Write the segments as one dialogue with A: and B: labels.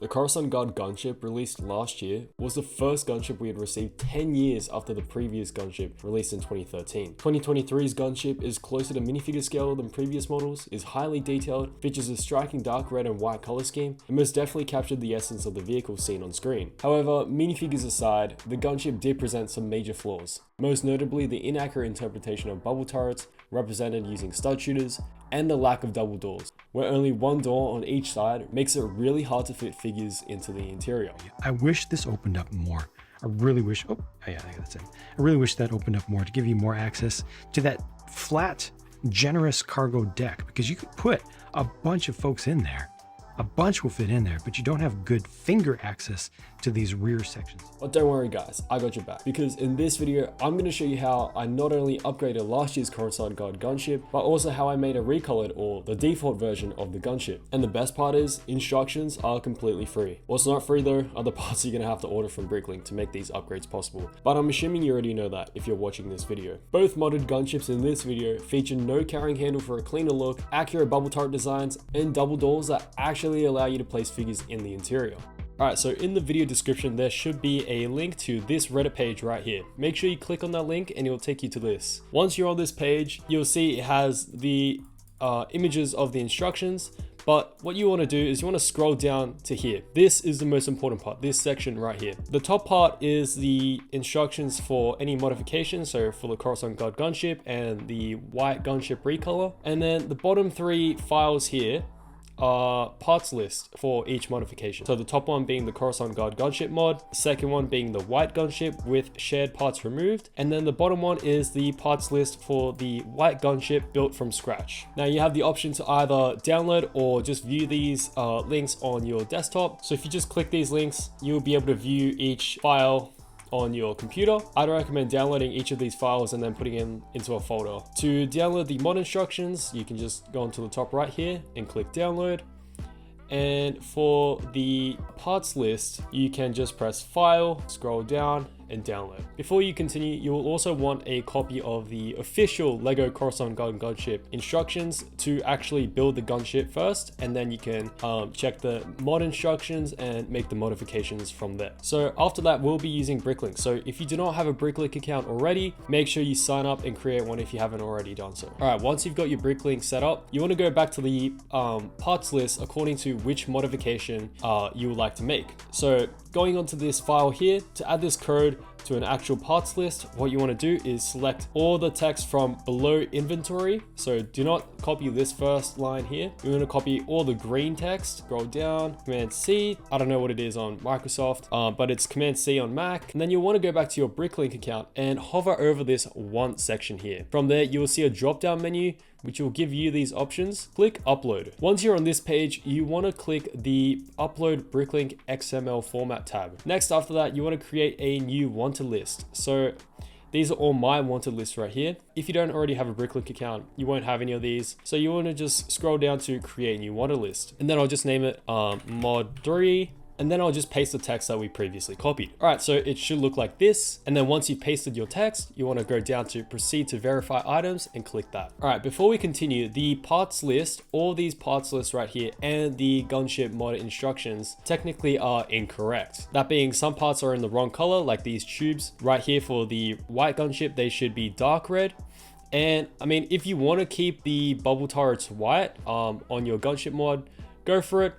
A: The Coruscant gunship released last year was the first gunship we had received 10 years after the previous gunship released in 2013. 2023's gunship is closer to minifigure scale than previous models, is highly detailed, features a striking dark red and white color scheme, and most definitely captured the essence of the vehicle seen on screen. However, minifigures aside, the gunship did present some major flaws, most notably the inaccurate interpretation of bubble turrets represented using stud shooters, and the lack of double doors, where only one door on each side makes it really hard to fit figures into the interior.
B: I wish this opened up more. I really wish, that's it. I really wish that opened up more to give you more access to that flat, generous cargo deck, because you could put a bunch of folks in there. A bunch will fit in there, but you don't have good finger access to these rear sections.
A: But don't worry guys, I got your back, because in this video, I'm going to show you how I not only upgraded last year's Coruscant gunship, but also how I made a recolored or the default version of the gunship. And the best part is, instructions are completely free. What's not free though are the parts you're going to have to order from Bricklink to make these upgrades possible. But I'm assuming you already know that if you're watching this video. Both modded gunships in this video feature no carrying handle for a cleaner look, accurate bubble turret designs, and double doors that actually allow you to place figures in the interior. Alright, so in the video description, there should be a link to this Reddit page right here. Make sure you click on that link and it will take you to this. Once you're on this page, you'll see it has the images of the instructions, but what you want to do is you want to scroll down to here. This is the most important part, this section right here. The top part is the instructions for any modifications, so for the Coruscant gunship and the white gunship recolor. And then the bottom three files here parts list for each modification. So the top one being the Coruscant gunship mod, the second one being the white gunship with shared parts removed, and then the bottom one is the parts list for the white gunship built from scratch. Now you have the option to either download or just view these links on your desktop. So if you just click these links, you'll be able to view each file on your computer. I'd recommend downloading each of these files and then putting them into a folder. To download the mod instructions, you can just go onto the top right here and click download. And for the parts list, you can just press file, scroll down, and download. Before you continue, you will also want a copy of the official LEGO Coruscant gunship instructions to actually build the gunship first, and then you can check the mod instructions and make the modifications from there. So after that, we'll be using Bricklink. So if you do not have a Bricklink account already, make sure you sign up and create one if you haven't already done so. All right, once you've got your Bricklink set up, you want to go back to the parts list according to which modification you would like to make. So going onto this file here, to add this code to an actual parts list, what you want to do is select all the text from below inventory. So do not copy this first line here. You're going to copy all the green text, scroll down, Command C. I don't know what it is on Microsoft, but it's Command C on Mac. And then you'll want to go back to your Bricklink account and hover over this one section here. From there, you will see a drop down menu which will give you these options. Click upload. Once you're on this page, you want to click the upload Bricklink XML format tab. Next, after that, you want to create a new wanted list. So these are all my wanted lists right here. If you don't already have a Bricklink account, you won't have any of these. So you want to just scroll down to create new wanted list. And then I'll just name it mod 3. And then I'll just paste the text that we previously copied. All right, so it should look like this. And then once you've pasted your text, you want to go down to proceed to verify items and click that. All right, before we continue, the parts list, all these parts lists right here and the gunship mod instructions technically are incorrect. That being, some parts are in the wrong color, like these tubes right here for the white gunship, they should be dark red. And I mean, if you want to keep the bubble turrets white on your gunship mod, go for it.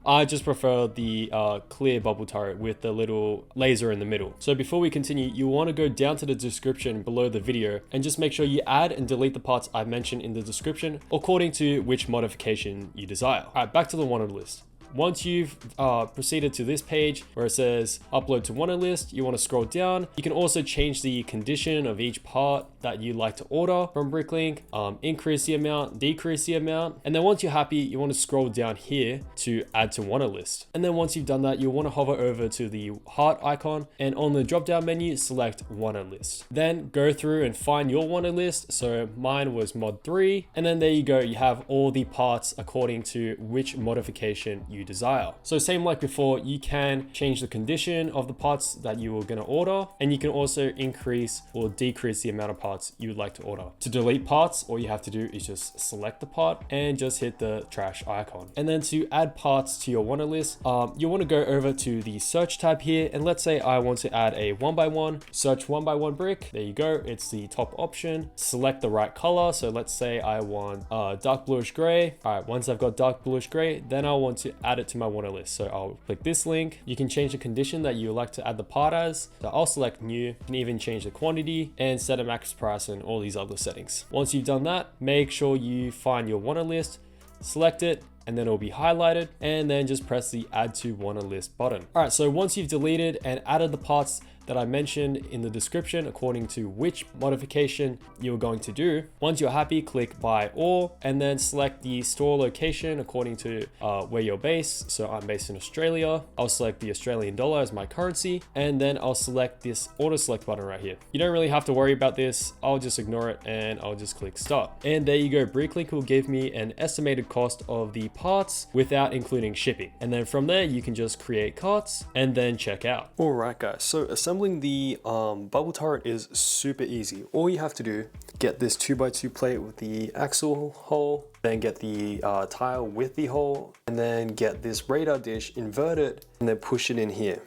A: I just prefer the clear bubble turret with the little laser in the middle. So before we continue, you want to go down to the description below the video and just make sure you add and delete the parts I mentioned in the description according to which modification you desire. All right, back to the wanted list. Once you've proceeded to this page where it says upload to wanted list, you want to scroll down. You can also change the condition of each part that you'd like to order from Bricklink, increase the amount, decrease the amount. And then once you're happy, you want to scroll down here to add to wanted list. And then once you've done that, you'll want to hover over to the heart icon and on the drop down menu, select wanted list. Then go through and find your wanted list. So mine was mod 3. And then there you go. You have all the parts according to which modification you you desire. So same like before, you can change the condition of the parts that you were going to order, and you can also increase or decrease the amount of parts you would like to order. To delete parts, all you have to do is just select the part and just hit the trash icon. And then to add parts to your wanted list, you want to go over to the search tab here, and let's say I want to add a 1x1, search 1x1 brick. There you go, it's the top option. Select the right color, so let's say I want dark bluish gray. All right, once I've got dark bluish gray, then I want to add it to my wanted list. So I'll click this link. You can change the condition that you would like to add the part as. So I'll select new. You can even change the quantity and set a max price and all these other settings. Once you've done that, make sure you find your wanted list, select it, and then it'll be highlighted, and then just press the add to wanted list button. All right, so once you've deleted and added the parts that I mentioned in the description according to which modification you're going to do, once you're happy, click buy all, and then select the store location according to where you're based. So I'm based in Australia. I'll select the Australian dollar as my currency, and then I'll select this auto select button right here. You don't really have to worry about this. I'll just ignore it and I'll just click start. And there you go. Bricklink will give me an estimated cost of the parts without including shipping. And then from there, you can just create carts and then check out. All right, guys. So assembling the bubble turret is super easy. All you have to do, get this 2x2 plate with the axle hole, then get the tile with the hole, and then get this radar dish, invert it, and then push it in here.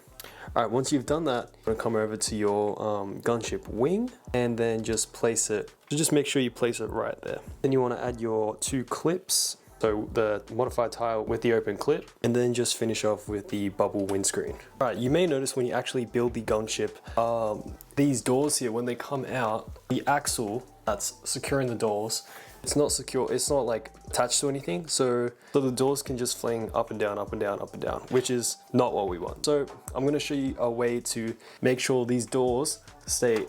A: All right, once you've done that, you're gonna come over to your gunship wing and then just place it. So just make sure you place it right there. Then you wanna add your 2 clips. So the modified tile with the open clip, and then just finish off with the bubble windscreen. All right, you may notice when you actually build the gunship, these doors here, when they come out, the axle that's securing the doors, it's not secure, it's not like attached to anything. So the doors can just fling up and down, up and down, up and down, which is not what we want. So I'm gonna show you a way to make sure these doors stay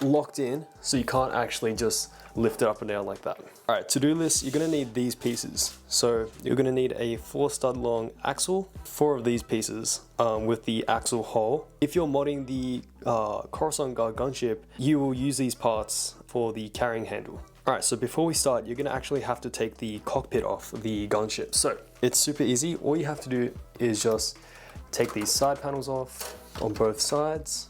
A: locked in, so you can't actually just lift it up and down like that. All right, to do this, you're gonna need these pieces. So you're gonna need a 4 stud long axle, 4 of these pieces with the axle hole. If you're modding the Coruscant gunship, you will use these parts for the carrying handle. All right, so before we start, you're gonna actually have to take the cockpit off the gunship. So it's super easy. All you have to do is just take these side panels off on both sides.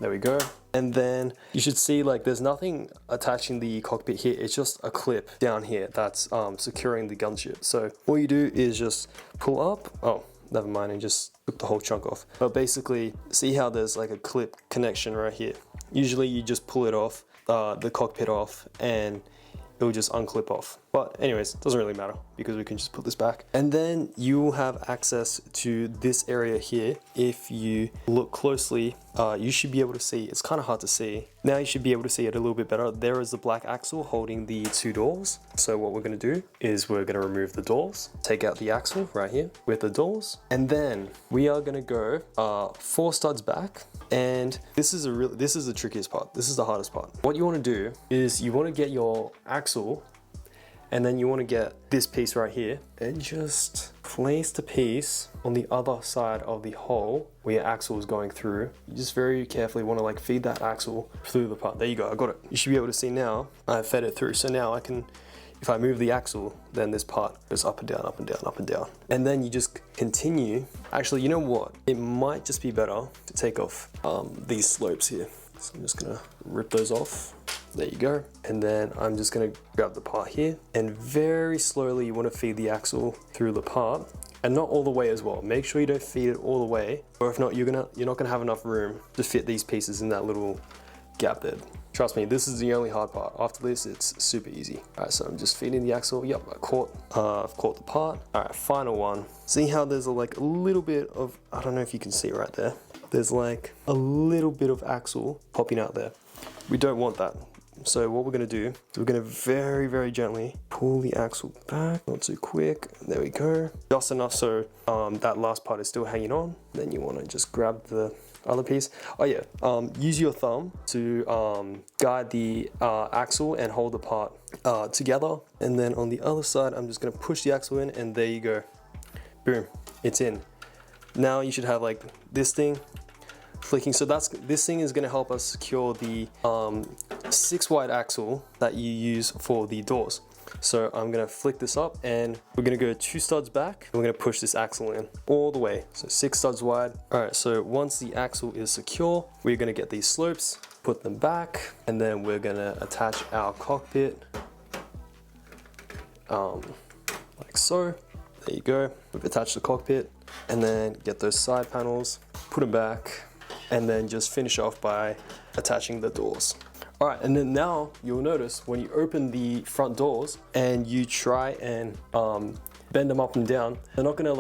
A: There we go. And then you should see like there's nothing attaching the cockpit here. It's just a clip down here that's securing the gunship. So all you do is just pull up. Oh, never mind, and just took the whole chunk off. But basically, see how there's like a clip connection right here. Usually you just pull it off, the cockpit off, and it will just unclip off. But anyways, it doesn't really matter because we can just put this back. And then you will have access to this area here. If you look closely, you should be able to see, it's kind of hard to see. Now you should be able to see it a little bit better. There is the black axle holding the 2 doors. So what we're gonna do is we're gonna remove the doors, take out the axle right here with the doors. And then we are gonna go 4 studs back. And this is the trickiest part. This is the hardest part. What you wanna do is you wanna get your axle, and then you want to get this piece right here and just place the piece on the other side of the hole where your axle is going through. You just very carefully want to like feed that axle through the part. There you go, I got it. You should be able to see now I've fed it through. So now I can, if I move the axle, then this part goes up and down, up and down, up and down. And then you just continue. Actually, you know what? It might just be better to take off these slopes here. So I'm just gonna rip those off. There you go. And then I'm just gonna grab the part here, and very slowly you wanna feed the axle through the part, and not all the way as well. Make sure you don't feed it all the way, or if not, you're not gonna have enough room to fit these pieces in that little gap there. Trust me, this is the only hard part. After this, it's super easy. All right, so I'm just feeding the axle. Yep, I've caught the part. All right, final one. See how there's like a little bit of, I don't know if you can see right there. There's like a little bit of axle popping out there. We don't want that. So what we're gonna do is we're gonna very, very gently pull the axle back, not too quick. There we go. Just enough so that last part is still hanging on. Then you wanna just grab the other piece. Oh yeah, use your thumb to guide the axle and hold the part together. And then on the other side, I'm just gonna push the axle in, and there you go. Boom, it's in. Now you should have like this thing flicking. So this thing is gonna help us secure the 6 wide axle that you use for the doors. So I'm gonna flick this up and we're gonna go 2 studs back. And we're gonna push this axle in all the way. So 6 studs wide. All right, so once the axle is secure, we're gonna get these slopes, put them back, and then we're gonna attach our cockpit like so. There you go. We've attached the cockpit, and then get those side panels, put them back, and then just finish off by attaching the doors. All right, and then now you'll notice when you open the front doors and you try and bend them up and down, they're not gonna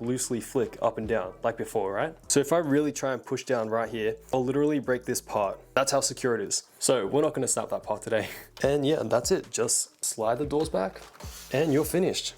A: loosely flick up and down like before, right? So if I really try and push down right here, I'll literally break this part. That's how secure it is. So we're not gonna snap that part today. And yeah, that's it. Just slide the doors back and you're finished.